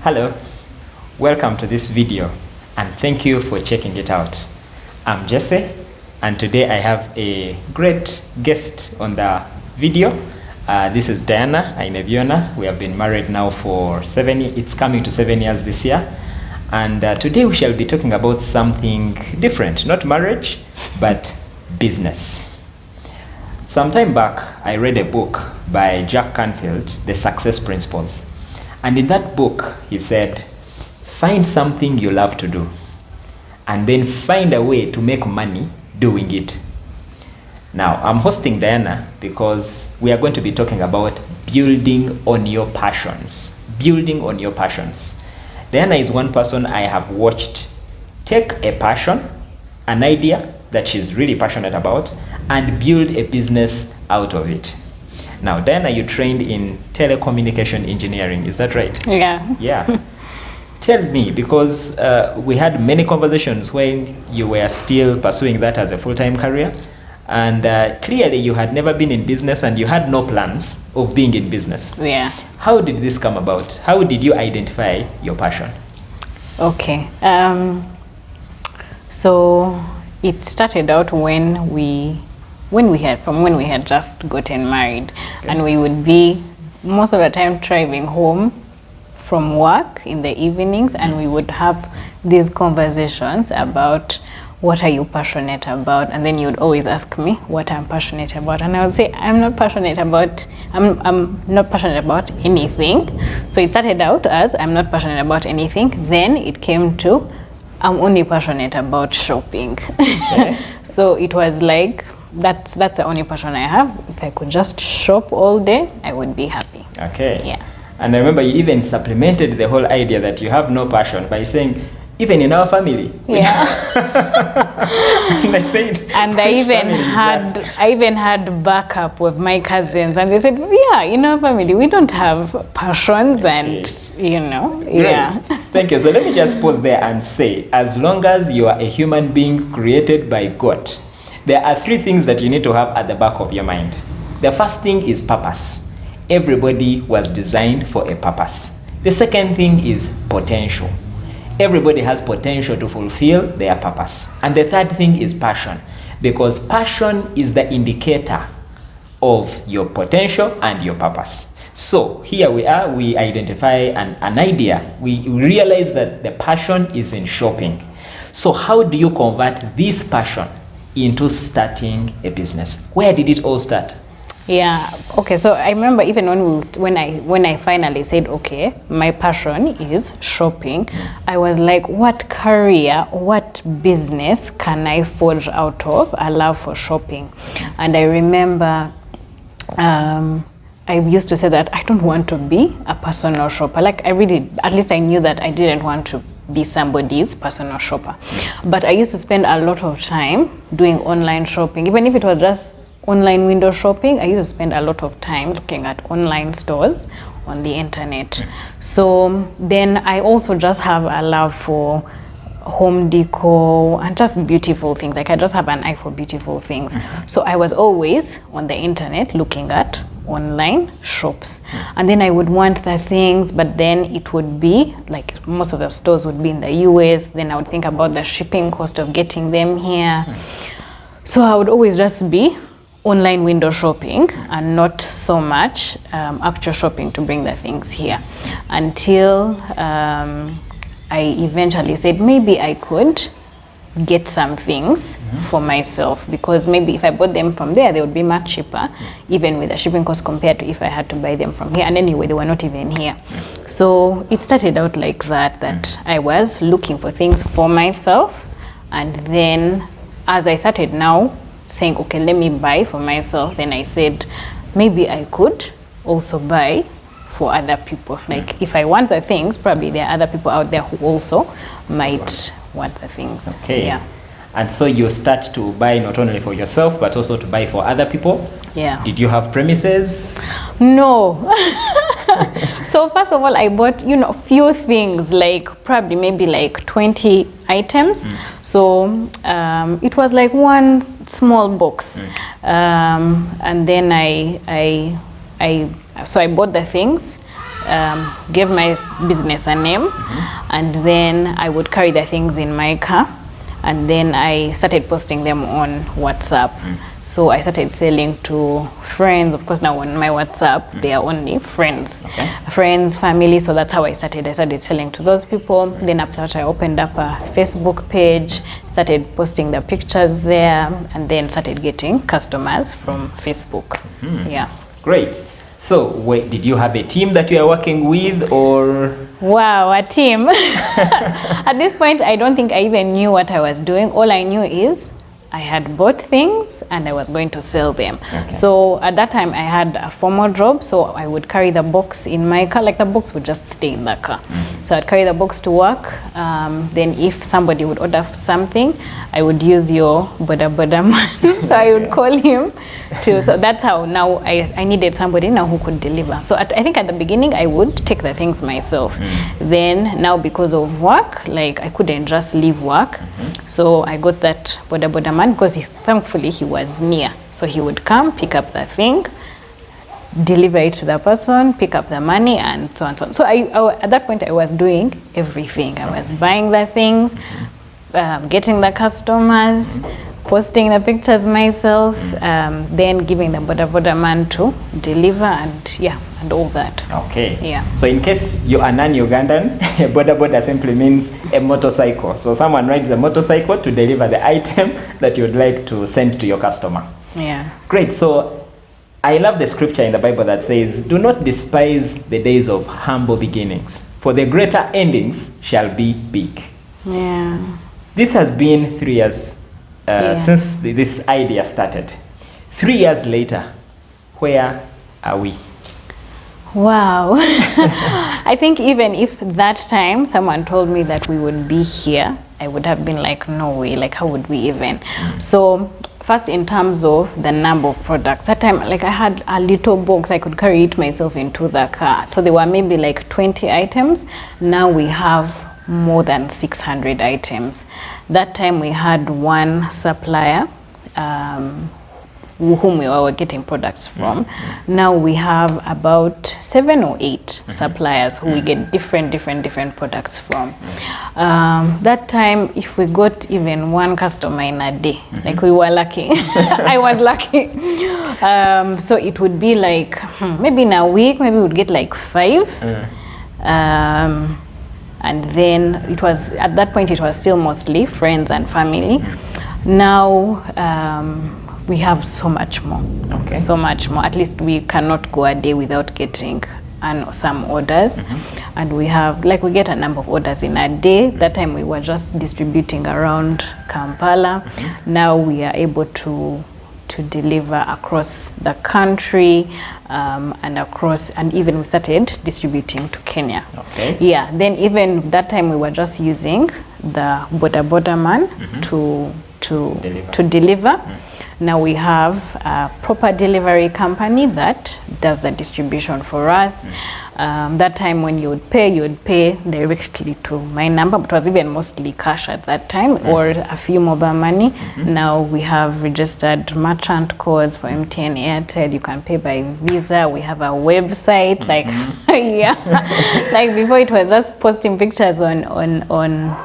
Hello, welcome to this video and thank you for checking it out. I'm Jesse and today I have a great guest on the video. This is Diana Ainebyoona. We have been married now for it's coming to 7 years this year. And today we shall be talking about something different, not marriage, but business. Some time back, I read a book by Jack Canfield, The Success Principles. And in that book, he said, find something you love to do, and then find a way to make money doing it. Now, I'm hosting Diana because we are going to be talking about building on your passions. Building on your passions. Diana is one person I have watched take a passion, an idea that she's really passionate about, and build a business out of it. Now, Diana, you trained in telecommunication engineering, is that right? Yeah. Yeah. Tell me, because we had many conversations when you were still pursuing that as a full-time career, and clearly you had never been in business and you had no plans of being in business. Yeah. How did this come about? How did you identify your passion? Okay. So it started out when we had just gotten married. Okay. And we would be most of the time driving home from work in the evenings, and we would have these conversations about what are you passionate about, and then you would always ask me what I'm passionate about, and I would say I'm not passionate about anything. So it started out as I'm not passionate about anything, then it came to I'm only passionate about shopping. Okay. So it was like that's the only passion I have. If I could just shop all day, I would be happy. Okay. Yeah. And I remember you even supplemented the whole idea that you have no passion by saying, even in our family. Yeah. And I said, and I even had backup with my cousins, and they said, yeah, in our family we don't have passions. Okay. And Great. Yeah. Thank you. So let me just pause there and say, as long as you are a human being created by God, there are three things that you need to have at the back of your mind. The first thing is purpose. Everybody was designed for a purpose. The second thing is potential. Everybody has potential to fulfill their purpose. And the third thing is passion, because passion is the indicator of your potential and your purpose. So here we are, we identify an idea. We realize that the passion is in shopping. So how do you convert this passion into starting a business? Where did it all start? Yeah. Okay. So I remember even when I finally said, okay, my passion is shopping, I was like, what career, what business can I forge out of a love for shopping? And I remember I used to say that I don't want to be a personal shopper. Like at least I knew that I didn't want to be somebody's personal shopper. But I used to spend a lot of time doing online shopping. Even if it was just online window shopping, I used to spend a lot of time looking at online stores on the internet. So then I also just have a love for home decor and just beautiful things. Like I just have an eye for beautiful things. So I was always on the internet looking at online shops, and then I would want the things, but then it would be like most of the stores would be in the US. Then I would think about the shipping cost of getting them here. So I would always just be online window shopping and not so much actual shopping to bring the things here, until I eventually said maybe I could get some things for myself, because maybe if I bought them from there, they would be much cheaper, even with the shipping cost compared to if I had to buy them from here. And anyway, they were not even here. So it started out like that I was looking for things for myself, and then as I started now saying, okay, let me buy for myself, then I said maybe I could also buy for other people. Like if I want the things, probably there are other people out there who also might want the things. Okay. Yeah. And so you start to buy not only for yourself but also to buy for other people. Yeah. Did you have premises? No. So first of all, I bought few things, like probably maybe like 20 items. So it was like one small box. And then I bought the things, gave my business a name, and then I would carry the things in my car, and then I started posting them on WhatsApp. So I started selling to friends. Of course, now on my WhatsApp, they are only friends, friends, family. So that's how I started. I started selling to those people. Then after that, I opened up a Facebook page, started posting the pictures there, and then started getting customers from Facebook. Yeah. Great. So, wait, did you have a team that you are working with, or? Wow, a team. At this point, I don't think I even knew what I was doing. All I knew is I had bought things and I was going to sell them. So at that time I had a formal job, so I would carry the box in my car, like the box would just stay in the car. So I'd carry the box to work. Then if somebody would order something, I would use your boda man. So I would call him to, so that's how now I needed somebody now who could deliver. So I think at the beginning I would take the things myself. Then now because of work, like I couldn't just leave work. So I got that boda man because thankfully he was near. So he would come, pick up the thing, deliver it to the person, pick up the money, and so on and so on. So I at that point I was doing everything. I was buying the things, getting the customers, posting the pictures myself, then giving the boda man to deliver, and all that. Okay. Yeah. So in case you are non-Ugandan, boda simply means a motorcycle. So someone rides a motorcycle to deliver the item that you would like to send to your customer. Yeah. Great. So I love the scripture in the Bible that says, "Do not despise the days of humble beginnings, for the greater endings shall be big." Yeah. This has been 3 years since this idea started. 3 years later, where are we? Wow. I think even if that time someone told me that we would be here, I would have been like, no way, like how would we even? So first in terms of the number of products, that time like I had a little box, I could carry it myself into the car. So there were maybe like 20 items. Now we have more than 600 items. That time we had one supplier whom we were getting products from. Now we have about 7 or 8 suppliers who we get different products from. That time, if we got even one customer in a day, like we were lucky. I was lucky. So it would be like maybe in a week, maybe we would get like 5. And then it was, at that point, it was still mostly friends and family. Now, we have so much more. Okay. So much more. At least we cannot go a day without getting some orders. And we have, like, we get a number of orders in a day. That time we were just distributing around Kampala. Now we are able to deliver across the country, and even we started distributing to Kenya. Okay. Yeah, then even that time we were just using the boda man to deliver. Now we have a proper delivery company that does the distribution for us. That time when you would pay directly to my number, but it was even mostly cash at that time, or a few mobile money. Now we have registered merchant codes for MTN, Airtel. You can pay by Visa. We have a website, like like before it was just posting pictures on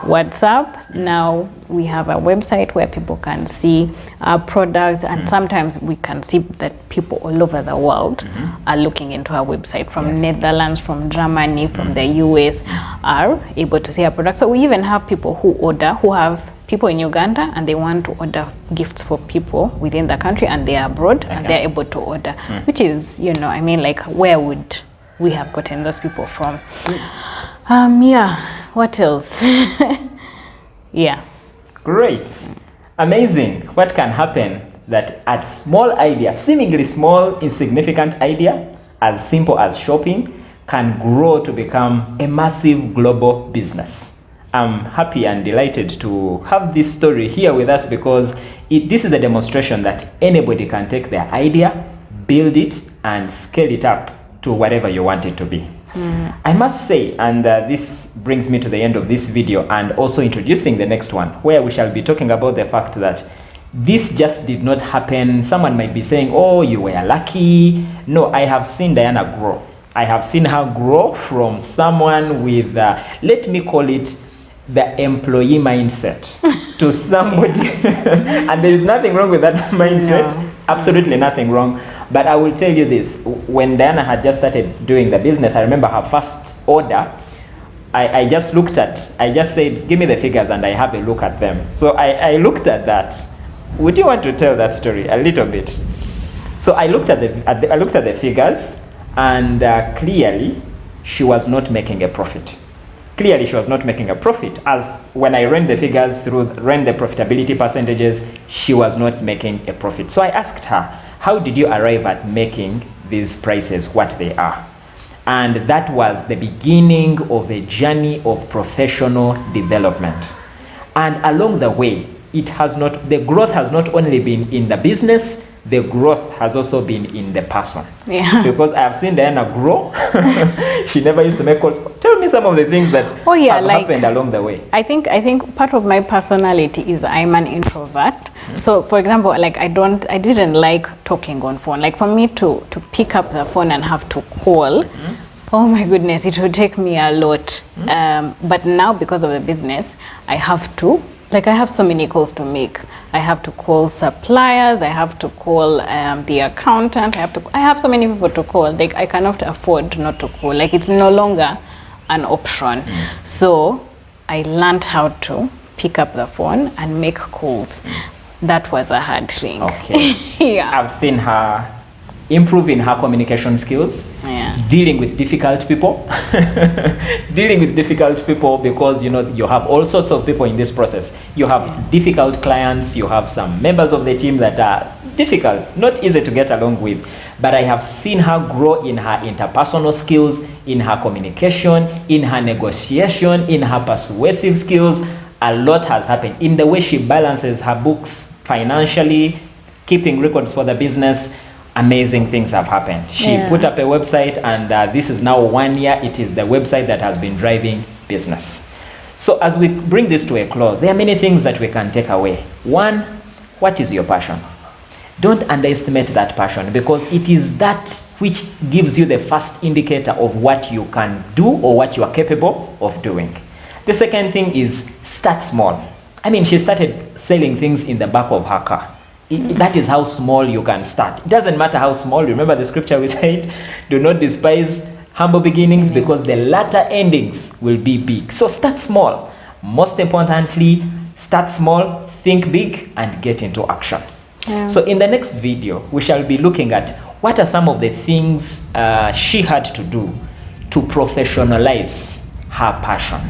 WhatsApp. Now we have a website where people can see our products, and sometimes we can see that people all over the world are looking into our website, from Netherlands, from Germany, from the US, are able to see our products. So we even have people who have people in Uganda and they want to order gifts for people within the country, and they are abroad and they're able to order, which is, I mean, like, where would we have gotten those people from? What else? Great. Amazing. What can happen that at small idea, seemingly small, insignificant idea, as simple as shopping, can grow to become a massive global business. I'm happy and delighted to have this story here with us, because this is a demonstration that anybody can take their idea, build it, and scale it up to whatever you want it to be. I must say, and this brings me to the end of this video, and also introducing the next one, where we shall be talking about the fact that this just did not happen. Someone might be saying, oh, you were lucky. No, I have seen Diana grow. I have seen her grow from someone with, let me call it, the employee mindset to somebody, and there is nothing wrong with that mindset. No. Absolutely nothing wrong. But I will tell you this, when Diana had just started doing the business, I remember her first order, I just said, give me the figures, and I have a look at them. So I looked at that. Would you want to tell that story a little bit? So I looked at the figures, and clearly she was not making a profit. Clearly she was not making a profit, as when I ran the figures ran the profitability percentages, she was not making a profit. So I asked her, how did you arrive at making these prices what they are? And that was the beginning of a journey of professional development. And along the way, the growth has not only been in the business, the growth has also been in the person. Yeah. Because I have seen Diana grow. She never used to make calls. Tell me some of the things that have happened along the way. I think part of my personality is I'm an introvert. So for example, like I didn't like talking on phone. Like for me to pick up the phone and have to call, oh my goodness, it would take me a lot. But now because of the business, I have so many calls to make. I have to call suppliers, I have to call the accountant, I have so many people to call. Like I cannot afford not to call. Like it's no longer an option. So I learned how to pick up the phone and make calls. That was a hard thing. Okay. Yeah. I've seen her improve in her communication skills, dealing with difficult people, because you have all sorts of people in this process. You have difficult clients, you have some members of the team that are difficult, not easy to get along with. But I have seen her grow in her interpersonal skills, in her communication, in her negotiation, in her persuasive skills. A lot has happened in the way she balances her books financially, keeping records for the business. Amazing things have happened. She put up a website, and this is now 1 year. It is the website that has been driving business. So as we bring this to a close, there are many things that we can take away. One, what is your passion? Don't underestimate that passion, because it is that which gives you the first indicator of what you can do or what you are capable of doing. The second thing is start small. I mean, she started selling things in the back of her car. That is how small you can start. It doesn't matter how small. Remember the scripture we said, do not despise humble beginnings, because the latter endings will be big. So start small. Most importantly, start small, think big, and get into action. So in the next video, we shall be looking at what are some of the things she had to do to professionalize her passion.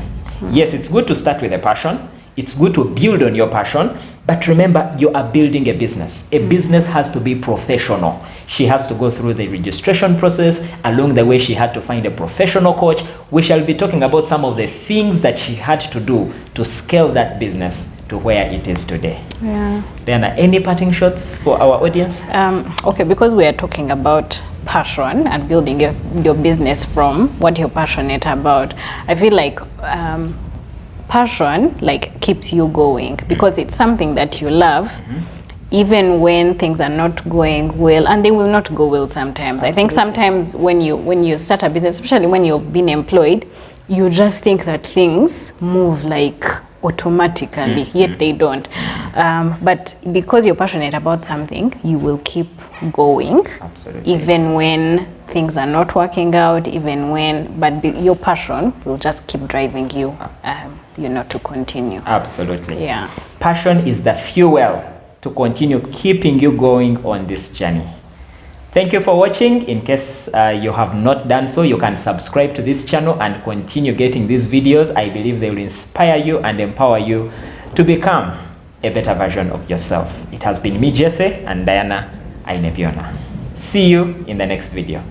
Yes, it's good to start with a passion. It's good to build on your passion, but remember, you are building a business. A business has to be professional. She has to go through the registration process. Along the way, she had to find a professional coach. We shall be talking about some of the things that she had to do to scale that business to where it is today. Diana, any parting shots for our audience? Okay, because we are talking about passion and building your business from what you're passionate about, I feel like passion keeps you going, because it's something that you love, even when things are not going well, and they will not go well sometimes. Absolutely. I think sometimes when you start a business, especially when you've been employed, you just think that things move automatically, yet they don't. But because you're passionate about something, you will keep going. Absolutely. Even when things are not working out, but your passion will just keep driving you, to continue. Absolutely. Yeah. Passion is the fuel to continue keeping you going on this journey. Thank you for watching. In case you have not done so, you can subscribe to this channel and continue getting these videos. I believe they will inspire you and empower you to become a better version of yourself. It has been me, Jesse, and Diana Ainebyoona. See you in the next video.